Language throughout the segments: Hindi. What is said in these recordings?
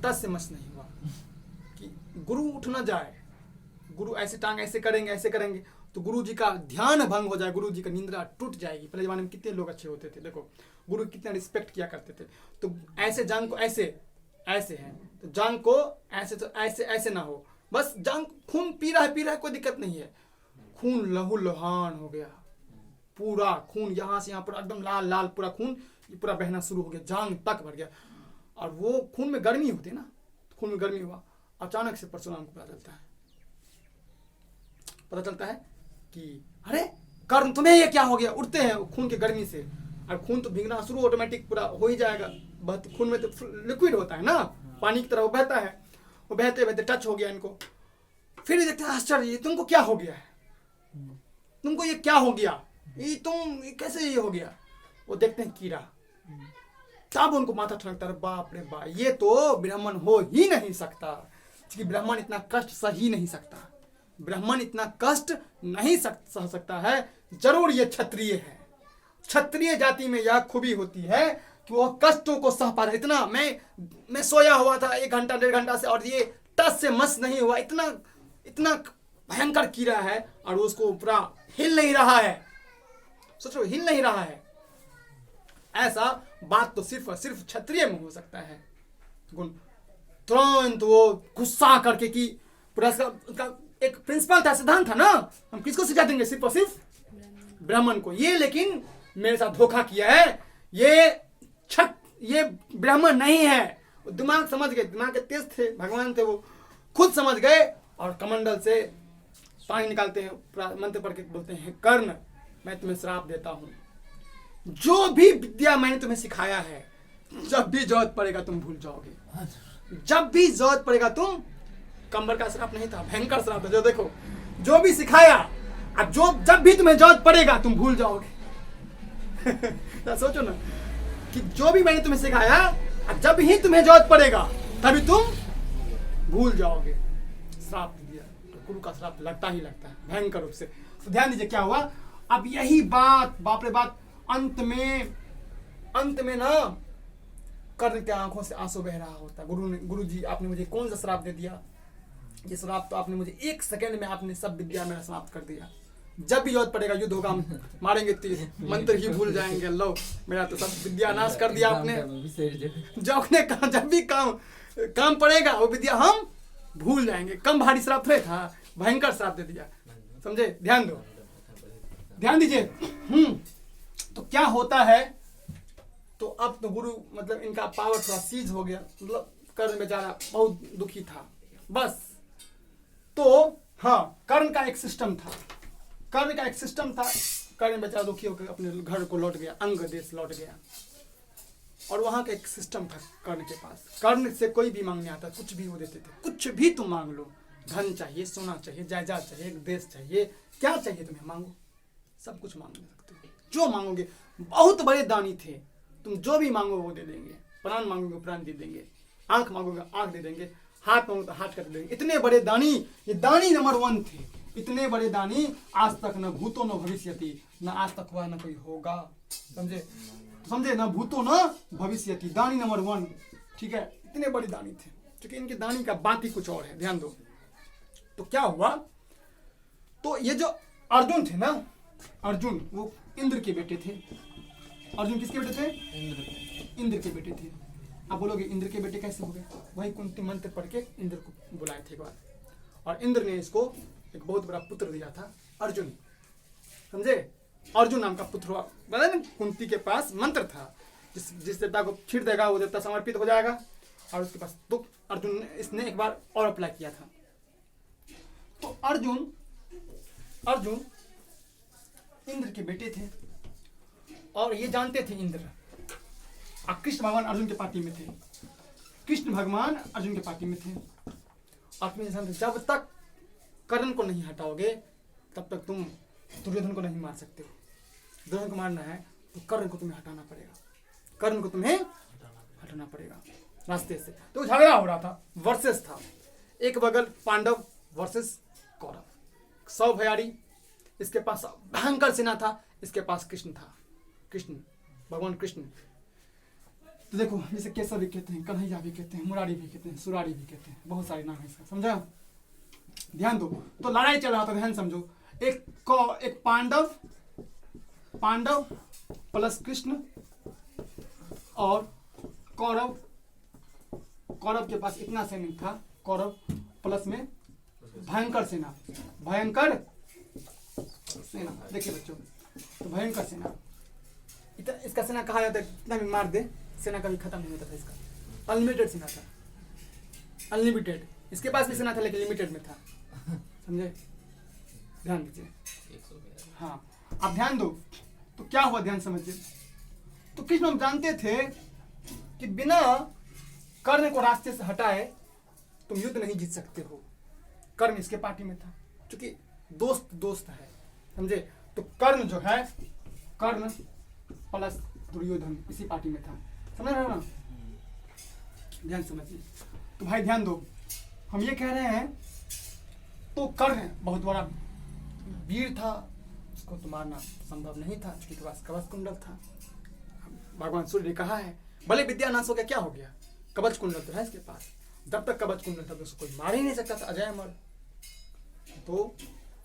तस से मस नहीं हुआ कि गुरु उठ ना जाए, गुरु ऐसे टांग ऐसे करेंगे तो गुरु जी का ध्यान भंग हो जाए, गुरु जी का निंद्रा टूट जाएगी। पहले जमाने में कितने लोग अच्छे होते थे, देखो गुरु कितना रिस्पेक्ट किया करते थे। तो ऐसे जांग को ऐसे है तो जांग को ऐसे, तो ऐसे ना हो, बस जांग खून पी रहा है कोई दिक्कत नहीं है, खून लहू लुहान हो गया, पूरा खून यहाँ से यहाँ पूरा एकदम लाल लाल पूरा खून पूरा बहना शुरू हो गया, जांग तक भर गया। और वो खून में गर्मी होती है ना, खून में गर्मी हुआ, अचानक से परशुराम को पता चलता है कि अरे कर्ण तुम्हें ये क्या हो गया। उठते हैं खून की गर्मी से, और खून तो भीगना शुरू ऑटोमेटिक पूरा हो ही जाएगा, खून में तो लिक्विड होता है ना, पानी की तरह वो बहता है, वो बहते बहते टच हो गया इनको। फिर देखते हैं आश्चर्य, तुमको क्या हो गया है, तुमको ये क्या हो गया, ये तुम कैसे ये हो गया। वो देखते हैं कीड़ा, तब उनको माथा ठनकता है, बाप रे बाप ये तो ब्राह्मण हो ही नहीं सकता, क्योंकि ब्राह्मण इतना कष्ट सह ही नहीं सकता, ब्राह्मण इतना कष्ट नहीं सह सकता है, जरूर ये क्षत्रिय है। क्षत्रिय जाति में यह खूबी होती है कि वह कष्टों को सह पा रहा है। इतना मैं सोया हुआ था 1 घंटा 1.5 घंटा से, और ये टस से मस नहीं हुआ, इतना भयंकर कीड़ा है, और उसको पूरा हिल नहीं रहा है, सोचो हिल नहीं रहा है। ऐसा बात तो सिर्फ और सिर्फ क्षत्रिय में हो सकता है। तुरंत वो गुस्सा करके कि पूरा उसका एक प्रिंसिपल था, सिद्धांत था ना, हम किसको सिखा देंगे, सिर्फ और सिर्फ ब्राह्मण को। ये लेकिन मेरे साथ धोखा किया है, ये ब्राह्मण नहीं है। दिमाग समझ गए, दिमाग के तेज थे, भगवान थे, वो खुद समझ गए, और कमंडल से पानी निकालते हैं, मंत्र पढ़ के बोलते हैं, कर्ण मैं तुम्हें श्राप देता हूं, जो भी विद्या मैंने तुम्हें सिखाया है, जब भी जरूरत पड़ेगा तुम भूल जाओगे, जब भी जरूरत पड़ेगा तुम, कंबर का श्राप नहीं था, भयंकर श्राप था, जो देखो जो भी सिखाया, अब जब भी तुम्हें जरूरत पड़ेगा तुम भूल जाओगे। सोचो ना कि जो भी मैंने तुम्हें सिखाया, जब ही तुम्हें जरूरत पड़ेगा तभी तुम भूल जाओगे। श्राप दिया, तो गुरु का श्राप लगता ही लगता है भयंकर रूप से। तो ध्यान दीजिए क्या हुआ। अब यही बात, बाप रे बात, अंत में ना कर्ण के आंखों से आंसू बह रहा होता। गुरु जी आपने मुझे कौन सा श्राप दे दिया, ये श्राप तो आपने मुझे 1 सेकंड में आपने सब विद्या मेरा समाप्त कर दिया। जब भी जरूरत पड़ेगा युद्ध होगा, मारेंगे तीर, मंत्र ही भूल जाएंगे, लो मेरा तो सब विद्या नाश कर दिया आपने। जब भी काम पड़ेगा वो विद्या हम भूल जाएंगे। कम भारी श्राप नहीं था, भयंकर श्राप दे दिया, समझे। ध्यान दो, ध्यान दीजिए। तो क्या होता है, तो अब तो गुरु मतलब इनका पावर थोड़ा सीज हो गया, मतलब कर्ण बेचारा बहुत दुखी था बस। तो हाँ, कर्ण का एक सिस्टम था, कर्ण बेचारा दुखी होकर अपने घर को लौट गया, अंग देश लौट गया, और वहां का एक सिस्टम था कर्ण के पास। कर्ण से कोई भी मांगने आता, कुछ भी वो देते थे, कुछ भी तुम मांग लो, धन चाहिए, सोना चाहिए, जायदाद चाहिए, देश चाहिए, क्या चाहिए तुम्हें मांगो, सब कुछ मांग सकते हो, जो मांगोगे। बहुत बड़े दानी थे, तुम जो भी मांगो वो दे देंगे, प्राण मांगोगे प्राण दे देंगे, आंख मांगोगे आंख दे देंगे, हाथ मांगोगे तो हाथ कर देंगे। इतने बड़े दानी, ये दानी नंबर 1 थे। इतने बड़े दानी आज तक न भूतो न भविष्यति, न आज तक हुआ न कोई होगा, समझे, न भूतो न भविष्यति, दानी नंबर 1, ठीक है। इतने बड़े दानी थे, क्योंकि इनके दानी का बात ही कुछ और है, ध्यान दो। तो क्या हुआ, तो ये जो अर्जुन थे ना, अर्जुन वो इंद्र के बेटे थे। अर्जुन किसके बेटे थे, इंद्र के बेटे थे। आप बोलोगे इंद्र के बेटे कैसे हो गए, वही कुंती मंत्र पढ़ के इंद्र को बुलाए थे एक बार, और इंद्र ने इसको एक बहुत बड़ा पुत्र दिया था, अर्जुन, समझे। अर्जुन नाम का पुत्र हुआ, पता ना, कुंती के पास मंत्र था, जिस देवता को छीड़ देगा वो देवता समर्पित हो जाएगा, और उसके पास तो अर्जुन ने इसने एक बार और अप्लाई किया था। तो अर्जुन इंद्र के बेटे थे, और ये जानते थे इंद्र, और कृष्ण भगवान अर्जुन के पार्टी में थे, कृष्ण भगवान अर्जुन के पार्टी में थे। और तुम्हें जानते, जब तक कर्ण को नहीं हटाओगे तब तक तुम दुर्योधन को नहीं मार सकते हो। दुर्योधन को मारना है तो कर्ण को तुम्हें हटाना पड़ेगा, कर्ण को तुम्हें हटाना पड़ेगा रास्ते से। तो झगड़ा हो रहा था, वर्सेस था, एक बगल पांडव वर्सेस कौरव, 100 भयारी, इसके पास भयंकर सेना था, इसके पास कृष्ण था, कृष्ण भगवान कृष्ण। तो देखो जैसे केसर भी कहते हैं, कन्हैया भी कहते हैं, मुरारी भी कहते हैं, सुरारी भी कहते हैं, बहुत सारे नाम है इसका, समझा? ध्यान दो। तो लड़ाई चल रहा था, ध्यान समझो। एक पांडव प्लस कृष्ण और कौरव के पास इतना सैनिक था, कौरव प्लस में भयंकर सेना, देखिए बच्चों, तो भयंकर सेना, इसका सेना कहा जाता है कितना भी मार दे सेना कभी खत्म नहीं होता था इसका। अनलिमिटेड सेना था, अनलिमिटेड। इसके पास भी सेना था लेकिन लिमिटेड में था, समझे? ध्यान दीजिए। हाँ, आप ध्यान दो। तो क्या हुआ, ध्यान समझिए। तो कृष्ण हम जानते थे कि बिना कर्ण को रास्ते से हटाए तुम युद्ध नहीं जीत सकते हो। कर्ण इसके पार्टी में था, क्योंकि दोस्त है, समझे? तो कर्ण जो है, कर्ण प्लस दुर्योधन इसी पार्टी में था, समझ रहे हो ना? ध्यान समझिए। तो भाई ध्यान दो, हम ये कह रहे हैं तो कर्ण बहुत बड़ा वीर था, उसको तो मारना संभव नहीं था, उसके पास कवच कुंडल था। भगवान सूर्य ने कहा है भले विद्या नाश हो गया, क्या हो गया, कवच कुंडल तो है इसके पास। जब तक कवच कुंडल था तो उसको कोई मार ही नहीं सकता था, अजय अमर। तो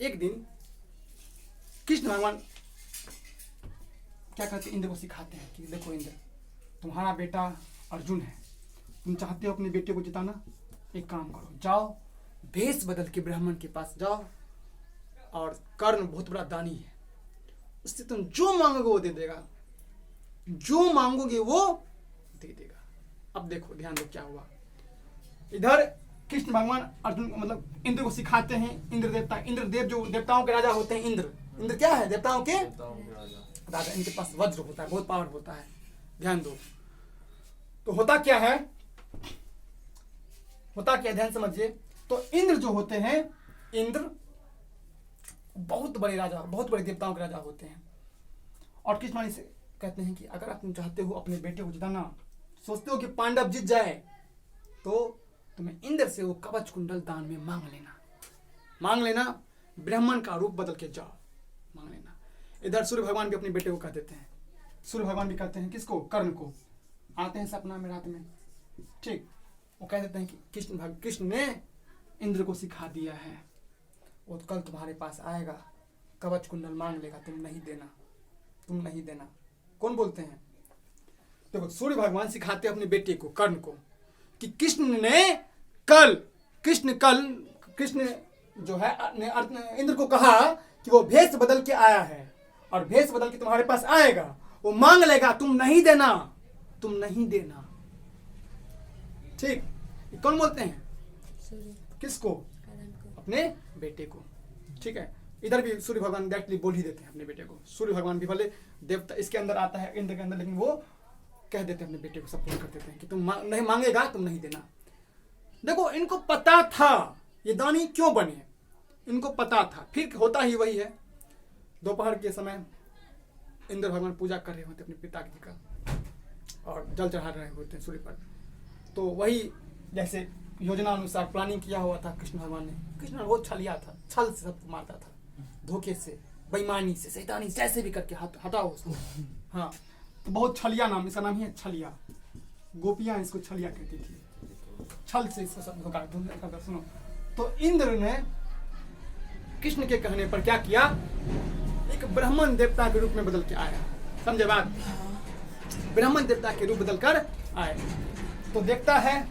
एक दिन कृष्ण भगवान क्या करते, इंद्र को सिखाते हैं कि देखो इंद्र, तुम्हारा बेटा अर्जुन है, तुम चाहते हो अपने बेटे को जिताना, एक काम करो, जाओ भेष बदल के ब्राह्मण के पास जाओ, और कर्ण बहुत बड़ा दानी है, उससे तुम जो मांगोगे वो दे देगा, जो मांगोगे वो दे देगा। अब देखो ध्यान दो क्या हुआ। इधर कृष्ण भगवान अर्जुन मतलब इंद्र को सिखाते हैं। इंद्र देवता, इंद्रदेव जो देवताओं के राजा होते हैं, इंद्र क्या है, देवताओं के राजा। इनके पास वज्र होता है, बहुत पावर होता है। ध्यान दो। तो होता क्या है, ध्यान समझिए। तो इंद्र जो होते हैं, इंद्र बहुत बड़े राजा, बहुत बड़े देवताओं के राजा होते हैं। और कृष्ण से कहते हैं कि अगर तुम चाहते हो अपने बेटे को जिताना, सोचते हो कि पांडव जीत जाए, तो तुम्हें इंद्र से वो कवच कुंडल दान में मांग लेना, ब्राह्मण का रूप बदल के जाओ, मांग लेना। इधर सूर्य भगवान भी अपने बेटे को कह देते हैं, सूर्य भगवान भी कहते हैं किसको, कर्ण को, आते हैं सपना में रात में, ठीक, वो कह देते हैं कि कृष्ण ने इंद्र को सिखा दिया है, वो तो कल तुम्हारे पास आएगा, कवच कुंडल मांग लेगा, तुम नहीं देना। कौन बोलते हैं, देखो सूर्य भगवान सिखाते अपने बेटे को, कर्ण को, कि कृष्ण जो है इंद्र को कहा कि वो भेष बदल के आया है, और भेष बदल के तुम्हारे पास आएगा, वो मांग लेगा, तुम नहीं देना। ठीक, कौन बोलते हैं, किसको, अपने बेटे को, ठीक है। इधर भी सूर्य भगवान डायरेक्टली बोल ही देते हैं अपने बेटे को। सूर्य भगवान भी भले देवता इसके अंदर आता है, इंद्र के अंदर, लेकिन वो कह देते हैं अपने बेटे को, सपोर्ट कर देते हैं कि तुम नहीं मांगेगा, तुम नहीं देना। देखो इनको पता था ये दानी क्यों बने, इनको पता था। फिर होता ही वही है, दोपहर के समय इंद्र भगवान पूजा कर रहे होते अपने पिता जी का, और जल चढ़ा रहे होते हैं सूर्य पर। तो वही जैसे योजना अनुसार प्लानिंग किया हुआ था कृष्ण भगवान ने। कृष्ण बहुत छलिया था, छल से सबको मारता था, धोखे से, बेईमानी से, शैतानी जैसे भी करके हटाओ उसको। हाँ, तो बहुत छलिया नाम, इसका नाम ही है छलिया। गोपियां इसको छलिया कहती थी, छल से इसको सब धोखा। सुनो, तो इंद्र ने कृष्ण के कहने पर क्या किया, एक ब्राह्मण देवता के रूप में बदल के आया, समझे बात, ब्राह्मण देवता के रूप बदल कर आए। तो देखता है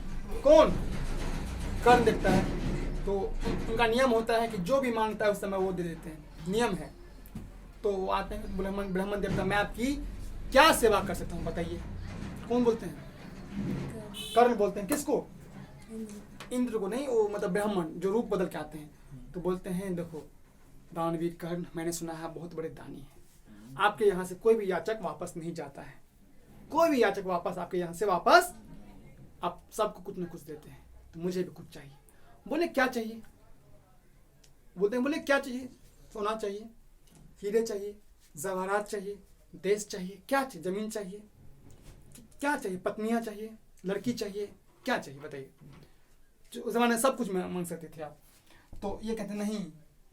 कौन, कर्ण देखता है। तो उनका नियम होता है कि जो भी मांगता है उस समय वो दे देते हैं, नियम है। तो वो आते हैं, ब्राह्मण देवता, मैं आपकी क्या सेवा कर सकता हूँ बताइए। कौन बोलते हैं, कर्ण बोलते हैं। किसको, इंद्र को नहीं, वो मतलब ब्राह्मण जो रूप बदल के आते हैं। तो बोलते हैं देखो दानवीर कर्ण, मैंने सुना है बहुत बड़े दानी हैं, आपके यहाँ से कोई भी याचक वापस नहीं जाता है, कोई भी याचक वापस आपके यहाँ से वापस, आप सबको कुछ न कुछ देते हैं, तो मुझे भी कुछ चाहिए। बोले क्या चाहिए, बोले क्या चाहिए, सोना चाहिए, हीरे चाहिए, जवाहरात चाहिए, देश चाहिए, क्या चाहिए, जमीन चाहिए, क्या चाहिए, पत्नियां चाहिए, लड़की चाहिए, क्या चाहिए बताइए। उस जमाने सब कुछ मांग सकते थे आप। तो ये कहते नहीं,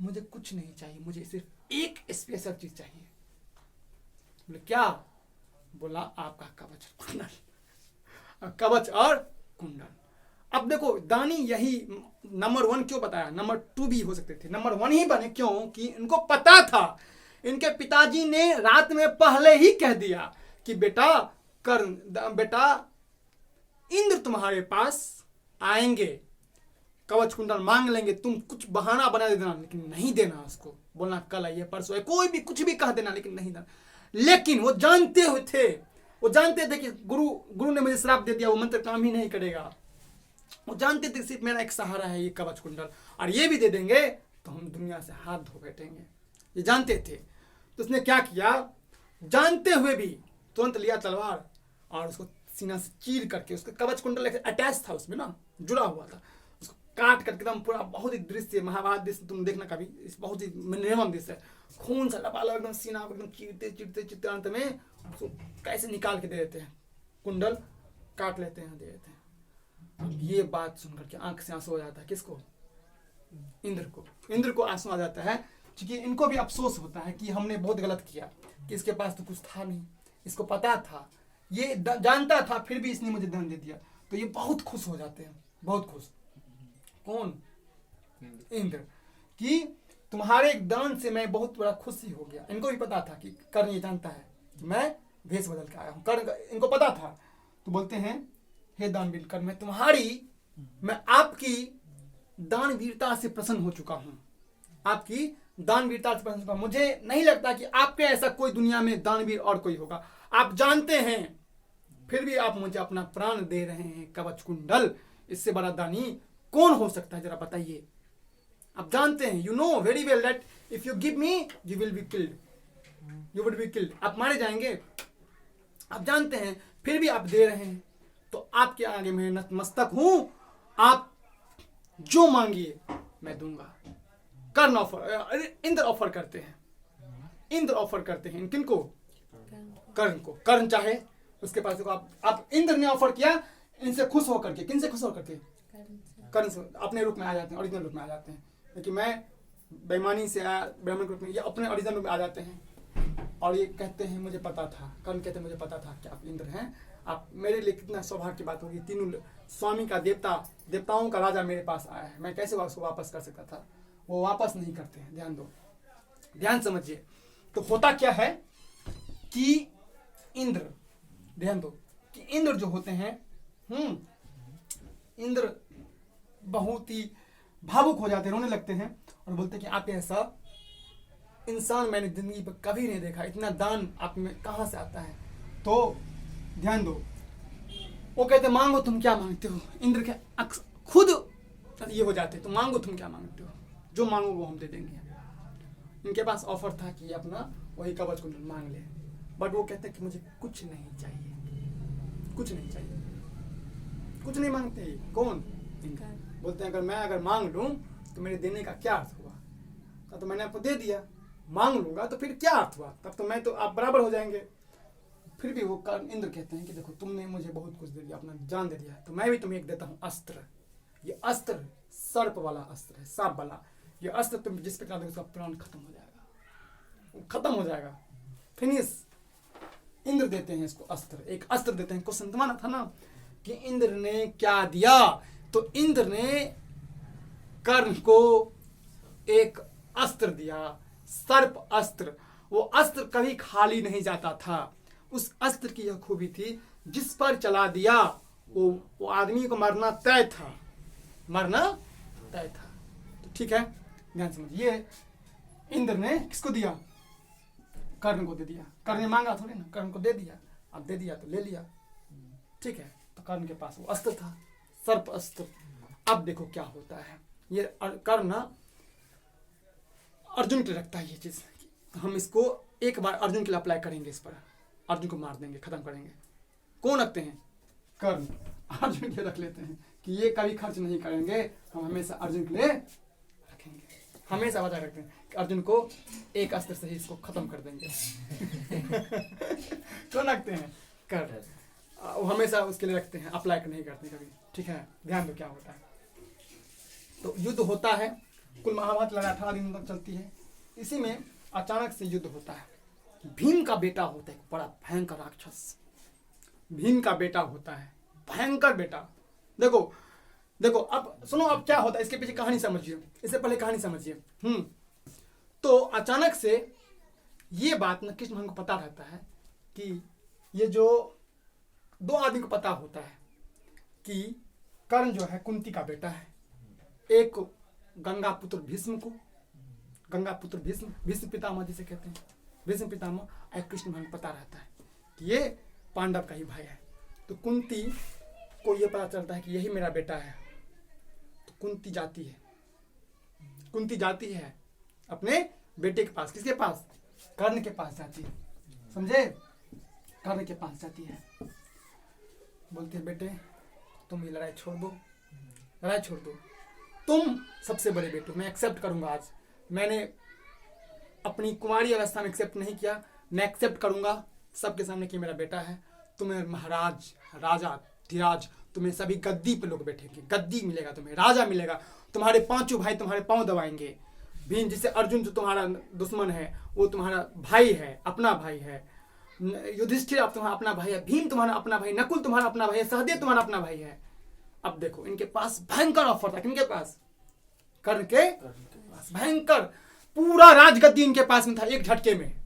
मुझे कुछ नहीं चाहिए, मुझे सिर्फ एक स्पेशल चीज चाहिए। बोले क्या, बोला आपका कवच कुंडल। कवच और कुंडल। अब देखो दानी यही नंबर 1 क्यों बताया, नंबर 2 भी हो सकते थे, नंबर 1 ही बने क्यों कि इनको पता था, इनके पिताजी ने रात में पहले ही कह दिया कि बेटा कर्ण, बेटा इंद्र तुम्हारे पास आएंगे, कवच कुंडल मांग लेंगे, तुम कुछ बहाना बना देना, लेकिन नहीं देना उसको, बोलना कल आइए परसों है, कोई भी कुछ भी कह देना, लेकिन नहीं देना। लेकिन वो जानते हुए थे, वो जानते थे कि गुरु ने मुझे श्राप दे दिया, वो मंत्र काम ही नहीं करेगा। वो जानते थे सिर्फ मेरा एक सहारा है ये कवच कुंडल, और ये भी दे देंगे तो हम दुनिया से हाथ धो बैठेंगे, ये जानते थे। तो उसने क्या किया, जानते हुए भी तुरंत लिया तलवार और उसको सीना से चीर करके, उसका कवच कुंडल अटैच था उसमें ना, जुड़ा हुआ था, उसको काट करके एकदम पूरा, बहुत ही दृश्य महाभारत दृश्य तुम देखना कभी, इस बहुत ही निर्मम दृश्य है, खून सा लबालब एकदम सीना को एकदम चीरते चीरते चीरते अंत में उसको कैसे निकाल के दे देते हैं, कुंडल काट लेते हैं, दे देते हैं। अब ये बात सुनकर के आंख से आंसू हो जाता है, किसको, इंद्र को आंसू आ जाता है, क्योंकि इनको भी अफसोस होता है कि हमने बहुत गलत किया, कि इसके पास तो कुछ था नहीं, इसको पता था, ये जानता था, फिर भी इसने मुझे धन दे दिया। तो ये बहुत खुश हो जाते हैं, बहुत खुश। कौन, इंद्र, कि तुम्हारे दान से मैं बहुत बड़ा खुशी हो गया। इनको भी पता था कि कर्ण ये जानता है कि मैं भेष बदल के आया हूँ, कर्ण इनको पता था। तो बोलते हैं हे दानवीर कर्ण, मैं आपकी दानवीरता से प्रसन्न हो चुका हूँ, आपकी दानवीरता से प्रसन्न हो चुका हूँ। मुझे नहीं लगता कि आपके ऐसा कोई दुनिया में दानवीर और कोई होगा। आप जानते हैं, फिर भी आप मुझे अपना प्राण दे रहे हैं, कवच कुंडल, इससे बड़ा दानी कौन हो सकता है, जरा बताइए। आप जानते हैं, you know very well that if you give me you will be killed, you will be killed, आप मारे जाएंगे। आप जानते हैं, फिर भी आप दे रहे हैं, तो आपके आगे मैं नतमस्तक हूं, आप जो मांगिए मैं दूंगा। कर्ण ऑफर, इंद्र ऑफर करते हैं, इंद्र ऑफर करते हैं किनको, कर्ण को। कर्ण चाहे उसके पास देखो, आप इंद्र ने ऑफर किया, इनसे खुश होकर के, किनसे खुश होकर के, कर्ण से अपने रूप में आ जाते हैं, ओरिजिनल रूप में आ जाते हैं। क्योंकि मैं बेईमानी से आया ब्राह्मण रूप में, ये अपने ओरिजिनल रूप में आ जाते हैं और ये कहते हैं मुझे पता था, कर्ण कहते हैं मुझे पता था कि आप इंद्र हैं, आप मेरे लिए कितना सौभाग्य की बात होगी, तीनों स्वामी का देवताओं का राजा मेरे पास आया है, मैं कैसे उसको वापस कर सकता था। वो वापस नहीं करते हैं, ध्यान दो, ध्यान समझिए। तो होता क्या है कि इंद्र, ध्यान दो कि इंद्र जो होते हैं, इंद्र बहुत ही भावुक हो जाते हैं, रोने लगते हैं और बोलते हैं कि आप ऐसा इंसान मैंने जिंदगी पर कभी नहीं देखा, इतना दान आप में कहां से आता है। तो ध्यान दो, वो कहते मांगो तुम क्या मांगते हो। इंद्र के खुद ये हो जाते, तो मांगो तुम क्या मांगते हो, जो मांगो वो हम दे देंगे। इनके पास ऑफर था कि अपना वही कवच कुंडल मांग ले, बट वो कहते कि मुझे कुछ नहीं चाहिए, कुछ नहीं चाहिए, कुछ नहीं मांगते। कौन, बोलते हैं अगर मांग लूं तो मेरे देने का क्या अर्थ हुआ, तो मैंने आपको दे दिया, मांग लूंगा तो फिर क्या अर्थ हुआ, तब तो मैं तो आप बराबर हो जाएंगे। फिर भी वो कर्ण इंद्र कहते हैं कि देखो तुमने मुझे बहुत कुछ दे दिया, अपना जान दे दिया, तो मैं भी तुम्हें एक देता हूँ अस्त्र। ये अस्त्र सर्प वाला अस्त्र है, सांप वाला। ये अस्त्र तुम जिस पे चला दोगे उसका प्राण खत्म हो जाएगा, खत्म हो जाएगा, फिनिश। इंद्र देते हैं इसको अस्त्र, एक अस्त्र देते हैं। क्वेश्चन तुम्हारा था ना कि इंद्र ने क्या दिया, तो इंद्र ने कर्ण को एक अस्त्र दिया, सर्प अस्त्र। वो अस्त्र कभी खाली नहीं जाता था। उस अस्त्र की यह खूबी थी, जिस पर चला दिया वो आदमी को मरना तय था, मरना तय था। तो ठीक है, ध्यान समझिए। इंद्र ने किसको दिया, कर्ण को दे दिया। कर्ण ने मांगा थोड़ी ना, कर्ण को दे दिया। अब दे दिया तो ले लिया, ठीक है। तो कर्ण के पास वो अस्त्र था, सर्प अस्त्र। अब देखो क्या होता है, ये कर्ण अर्जुन के लिए रखता है ये चीज। हम इसको एक बार अर्जुन के लिए अप्लाई करेंगे, इस पर अर्जुन को मार देंगे, खत्म करेंगे। कौन रखते हैं, कर्ण। अर्जुन के रख लेते हैं कि ये कभी खर्च नहीं करेंगे, हम हमेशा अर्जुन के लिए रखेंगे, हमेशा बता रखते हैं कि अर्जुन को एक अस्त्र से ही इसको खत्म कर देंगे। कौन रखते हैं, कर्ण। वो हमेशा उसके लिए रखते हैं, अप्लाई नहीं करते कभी, ठीक है। ध्यान दो क्या होता है। तो युद्ध होता है, कुल महाभारत लड़ाई 18 दिन तक चलती है। इसी में अचानक से युद्ध होता है। भीम का बेटा होता है, बड़ा भयंकर राक्षस। भीम का बेटा होता है, भयंकर बेटा। देखो देखो, अब सुनो, अब क्या होता है इसके पीछे कहानी समझिए, इससे पहले कहानी समझिए। तो अचानक से ये बात न कृष्ण भगवान को पता रहता है कि ये जो दो आदमी को पता होता है कि कर्ण जो है कुंती का बेटा है, एक गंगा पुत्र भीष्म को, गंगा पुत्र भीष्म, भीष्म पितामह जिसे कहते हैं, भीष्म पितामह, एक कृष्ण भगवान को पता रहता है कि ये पांडव का ही भाई है। तो कुंती को ये पता चलता है कि यही मेरा बेटा है। तो कुंती जाती है अपने बेटे के पास। किसके पास? कर्ण के पास जाती है, समझे? कर्ण के पास जाती है, बोलते हैं बेटे तुम ये लड़ाई छोड़ दो, लड़ाई छोड़ दो, तुम सबसे बड़े बेटे, मैं एक्सेप्ट करूंगा। आज मैंने अपनी कुमारी अवस्था में एक्सेप्ट नहीं किया, मैं एक्सेप्ट करूंगा सबके सामने कि मेरा बेटा है। तुम्हें महाराज, राजा, धीराज, तुम्हें सभी गद्दी पे लोग बैठेंगे, गद्दी मिलेगा तुम्हें, राजा मिलेगा। तुम्हारे पांचों भाई तुम्हारे पांव दबाएंगे। भीम जिसे अर्जुन जो तुम्हारा दुश्मन है वो तुम्हारा भाई है, अपना भाई है। युधिष्ठिर आप तुम्हारा अपना भाई है, भीम तुम्हारा अपना भाई, नकुल तुम्हारा अपना भाई है, सहदेव तुम्हारा अपना भाई है। अब देखो इनके पास भयंकर ऑफर था, किनके पास? कर्ण के पास भयंकर, पूरा राजगद्दी इनके पास में था। एक झटके में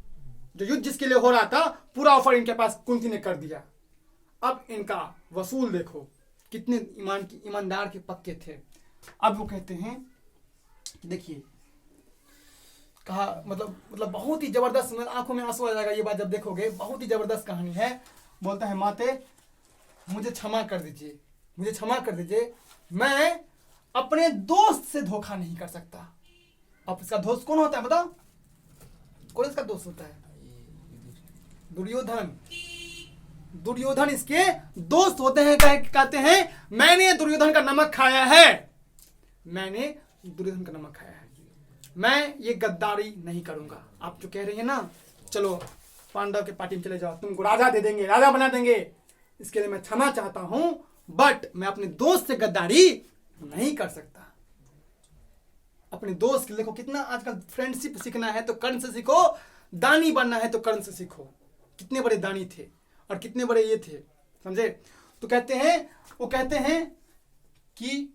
जो युद्ध जिसके लिए हो रहा था, पूरा ऑफर इनके पास कुंती ने कर दिया। अब इनका वसूल देखो कितने ईमानदार के पक्के थे। अब वो कहते हैं, देखिए कहा, मतलब बहुत ही जबरदस्त, आंखों में आंसू आ जाएगा ये बात जब देखोगे, बहुत ही जबरदस्त कहानी है। बोलता है माते मुझे क्षमा कर दीजिए, मुझे क्षमा कर दीजिए, मैं अपने दोस्त से धोखा नहीं कर सकता। अब इसका दोस्त कौन होता है बताओ? कौन इसका दोस्त होता है? दुर्योधन। दुर्योधन इसके दोस्त होते हैं। कहते हैं मैंने दुर्योधन का नमक खाया है, मैंने दुर्योधन का नमक खाया है, मैं ये गद्दारी नहीं करूंगा। आप जो कह रही है ना चलो पांडव के पार्टी में चले जाओ, तुमको राजा दे देंगे, राजा बना देंगे, इसके लिए मैं क्षमा चाहता हूं, बट मैं अपने दोस्त से गद्दारी नहीं कर सकता। अपने दोस्त के देखो कितना आजकल फ्रेंडशिप सीखना है तो कर्ण से सीखो, दानी बनना है तो कर्ण से सीखो। कितने बड़े दानी थे और कितने बड़े ये थे, समझे? तो कहते हैं, वो कहते हैं कि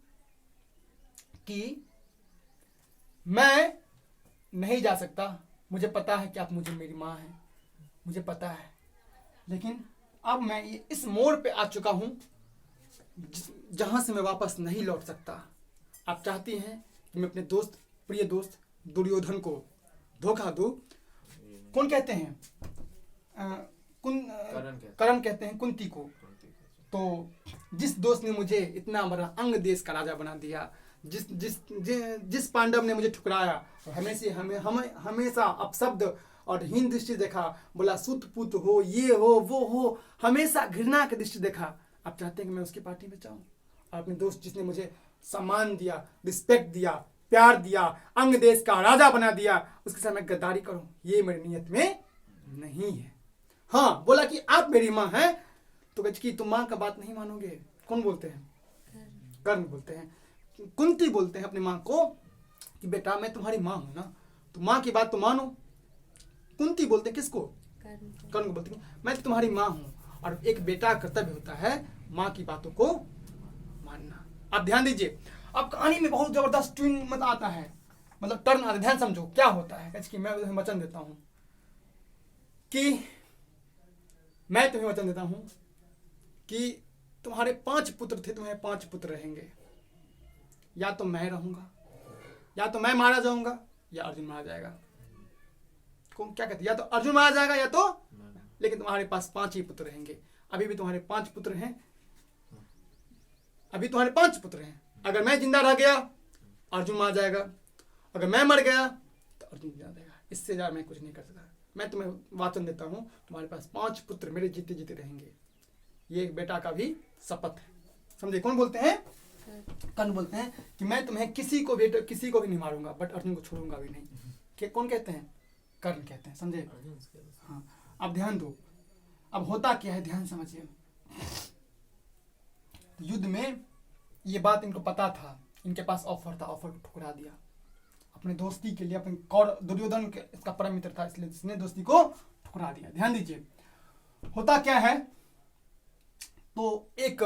मैं नहीं जा सकता, मुझे पता है कि आप मुझे, मेरी माँ है, मुझे पता है, लेकिन अब मैं इस मोड़ पे आ चुका हूं जहां से मैं वापस नहीं लौट सकता। आप चाहती हैं कि मैं अपने दोस्त, प्रिय दोस्त दुर्योधन को धोखा दूं। कौन कहते हैं? कर्ण कहते हैं कुंती को। तो जिस दोस्त ने मुझे इतना बड़ा अंग देश का राजा बना दिया, जिस पांडव ने मुझे ठुकराया, तो हमेशा अपशब्द और हीन दृष्टि देखा, बोला सुत पुत हो, ये हो वो हो, हमेशा घृणा की दृष्टि देखा। आप चाहते हैं कि मैं उसकी पार्टी में जाऊं? और अपने दोस्त जिसने मुझे सम्मान दिया, रिस्पेक्ट दिया, प्यार दिया, अंग देश का राजा बना दिया, उसके साथ मैं गद्दारी करूं? ये मेरी नियत में नहीं है। हाँ, बोला कि आप मेरी माँ हैं, तो कि तुम माँ का बात नहीं मानोगे। कौन बोलते हैं? कर्ण बोलते हैं। कुंती बोलते हैं अपनी माँ को कि बेटा मैं तुम्हारी माँ हूं ना, तो माँ की बात तो मानो। कुंती बोलते हैं किसको? कर्ण को बोलते हैं मैं तुम्हारी माँ हूं, और एक बेटा का कर्तव्य होता है माँ की बातों को मानना। आप ध्यान दीजिए, अब कहानी में बहुत जबरदस्त ट्विन मत आता है, मतलब टर्न आता है। ध्यान समझो क्या होता है। कि मैं तुम्हें वचन देता हूं कि कि तुम्हारे 5 पुत्र थे, तुम्हारे 5 पुत्र रहेंगे, या तो मैं रहूंगा, या तो मैं मारा जाऊंगा, या अर्जुन मारा जाएगा। कौन क्या कहते? या तो अर्जुन मारा जाएगा या तो, लेकिन तुम्हारे पास 5 ही पुत्र रहेंगे। अभी भी तुम्हारे 5 पुत्र हैं, अभी तुम्हारे 5 पुत्र हैं। अगर मैं जिंदा रह गया अर्जुन मारा जाएगा, अगर मैं मर गया तो अर्जुन जिंदा रहेगा। इससे ज्यादा मैं कुछ नहीं कर सकता। मैं तुम्हें वचन देता हूं, तुम्हारे पास 5 पुत्र मेरे जीते जीते रहेंगे। ये एक बेटा का भी शपथ है, समझे? कौन बोलते हैं? कर्ण बोलते हैं कि मैं तुम्हें किसी को भी नहीं मारूंगा, बट अर्जुन को छोड़ूंगा भी नहीं। कौन कहते हैं? कर्ण कहते हैं, समझे? हाँ, अब ध्यान दो, अब होता क्या है ध्यान समझिए। युद्ध में ये बात इनको पता था, इनके पास ऑफर था, ऑफर को ठुकरा दिया अपने दोस्ती के लिए। अपने दुर्योधन के इसका परम मित्र था, इसलिए इसने दोस्ती को ठुकरा दिया। ध्यान दीजिए, होता क्या है, तो एक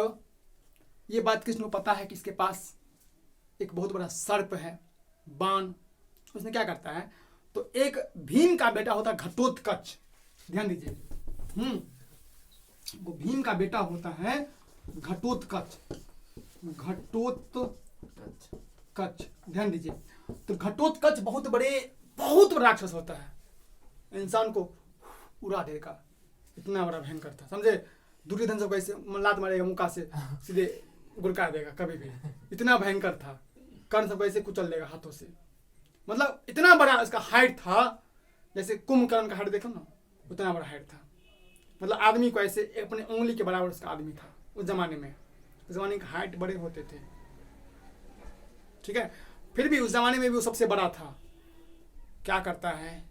ये बात कृष्ण को पता है कि इसके पास एक बहुत बड़ा सर्प है, बाण। उसने क्या करता है, तो एक भीम का बेटा होता है घटोत्कच, ध्यान दीजिए, वो भीम का बेटा होता है घटोत्कच, घटोत्कच, ध्यान दीजिए। तो घटोत्कच बहुत बड़ा राक्षस होता है, इंसान को उड़ा देगा, इतना बड़ा भयंकर था, समझे। दुर्योधन सब कैसे लात मारेगा मुका से, सीधे गुरका देगा कभी भी, इतना भयंकर था। कर्ण सब कैसे कुचल देगा हाथों से, मतलब इतना बड़ा उसका हाइट था, जैसे कुंभकर्ण का हाइट देखो ना, उतना बड़ा हाइट था। मतलब आदमी को ऐसे अपने उंगली के बराबर उसका आदमी था उस जमाने में। उस जमाने के हाइट बड़े होते थे, ठीक है। फिर भी उस जमाने में भी वो सबसे बड़ा था। क्या करता है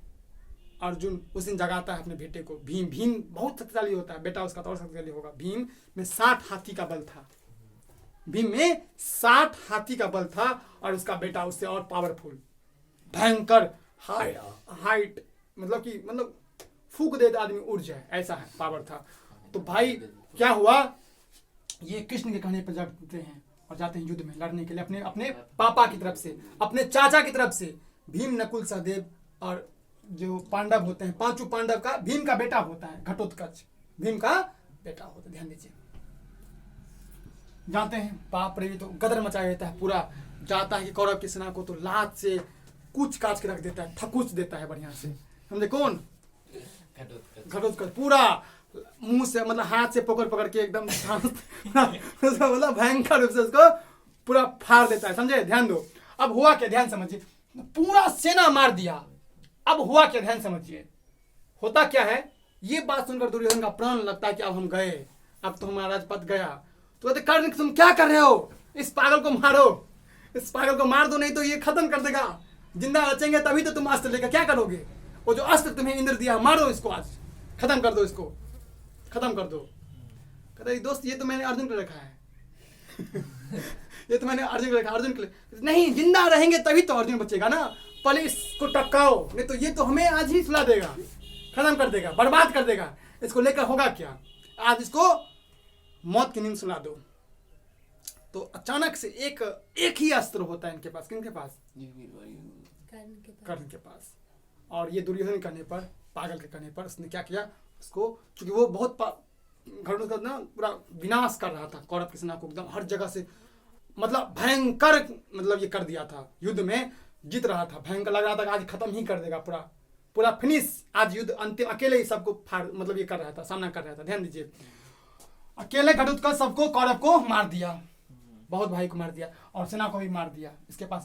अर्जुन, उस दिन जगाता है अपने बेटे को। भीम बहुत शक्तिशाली होता है, बेटा उसका तो और शक्तिशाली होगा। भीम में 60 हाथी का बल था, भीम में 60 हाथी का बल था, और उसका बेटा उससे और पावरफुल, भयंकर हाइट, मतलब फूक देता आदमी उड़ जाए, ऐसा है पावर था। तो भाई क्या हुआ, ये कृष्ण के कहने पर जाते हैं और जाते हैं युद्ध में लड़ने के लिए, अपने पापा की तरफ से, अपने चाचा की तरफ से। भीम, नकुल, सहदेव और जो पांडव होते हैं, 5 पांडव का भीम का बेटा होता है घटोत्कच, भीम का बेटा होता है, ध्यान दीजिए। जाते हैं, बाप रे, तो गदर मचाया देता है पूरा। जाता है कि कौरव की सेना को तो लात से कूच काच के रख देता है, ठकुच देता है बढ़िया से, समझे। कौन? घटोत्कच। पूरा मुंह से, मतलब हाथ से पकड़ के एकदम मतलब भयंकर रूप से उसको पूरा फाड़ देता है, समझे। ध्यान दो, अब हुआ क्या, ध्यान समझिए। पूरा सेना मार दिया। अब हुआ क्या, ध्यान समझिए। होता क्या है, ये बात सुनकर दुर्योधन का प्राण लगता है कि अब हम गए, अब तो हमारा राजपथ गया। तो कहते कर्ण तुम क्या कर रहे हो, इस पागल को मारो, इस पागल को मार दो, नहीं तो ये खत्म कर देगा। जिंदा बचेंगे तभी तो तुम अस्त्र लेकर क्या करोगे, वो जो अस्त्र तुम्हें इंद्र दिया, मारो इसको, आज खत्म कर दो, इसको खत्म कर दो। कहते दोस्त ये तो मैंने अर्जुन को रखा है ये तो मैंने अर्जुन को रखा, अर्जुन के लिए नहीं, जिंदा रहेंगे तभी तो अर्जुन बचेगा ना, पहले इसको टपकाओ, नहीं तो ये तो हमें आज ही सुला देगा, खत्म कर देगा, बर्बाद कर देगा। इसको लेकर होगा क्या, आज इसको मौत की नींद सुला दो। तो अचानक से एक ही अस्त्र होता है इनके पास, किनके पास, कर्ण के पास। और ये दुर्योधन कहने पर, पागल के कहने पर उसने क्या किया, उसको, चूंकि वो बहुत घटोत्कच ना पूरा विनाश कर रहा था कौरव की सेना को, एकदम हर जगह से, मतलब भयंकर, मतलब ये कर दिया था, युद्ध में जीत रहा था, भयंकर लग रहा था कि आज खत्म ही कर देगा, पूरा फिनिश, आज युद्ध अंतिम, अकेले ही सबको मतलब ये कर रहा था, सामना कर रहा था। ध्यान दीजिए, अकेले घटोत्कच सबको, कौरव को मार दिया, बहुत भाई को मार दिया, और सेना को भी मार दिया। इसके पास